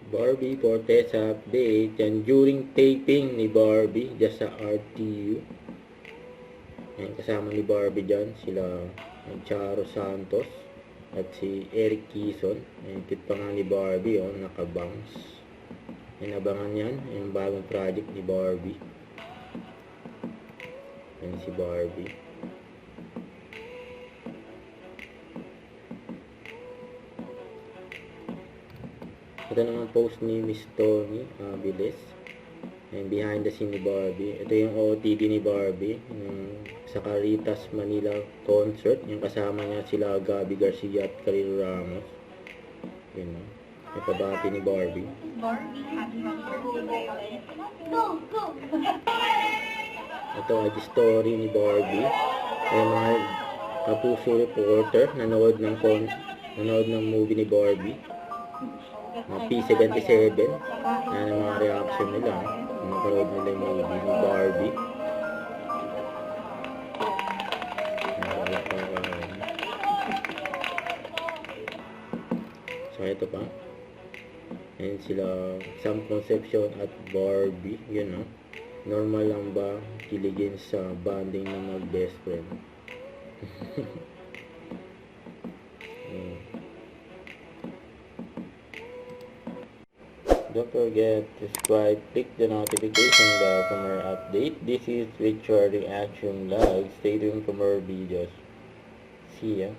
Barbie Fortes update. Yan during taping ni Barbie dyan sa RTU. Yan, kasama ni Barbie dyan sila Charo Santos at si Eric Kison. Yan, kit pa nga ni Barbie, oh, nakabangs. Yan, abangan yan, yung bagong project ni Barbie. Yan si Barbie. Ito naman post ni Miss Tony Aviles. And behind the scene ni Barbie. Ito yung OOTD ni Barbie. Yung sa Caritas Manila concert. Yung kasama niya sila Gabby Garcia at Carilo Ramos. Yun. May pabati ni Barbie. Ito ay the story ni Barbie. Yung mga kapuso reporter nanood ng movie ni Barbie. Mga P77 yan ang mga reaction nila kung napanood nila yung movie ni Barbie. So ito pa, and sila Sam Concepcion at Barbie. Yun, no? Normal lang ba kiligin sa bonding ng mag best friend? Don't forget to subscribe, click the notification bell for more update. This is Richard Reaction Vlog. Stay tuned for more videos. See ya.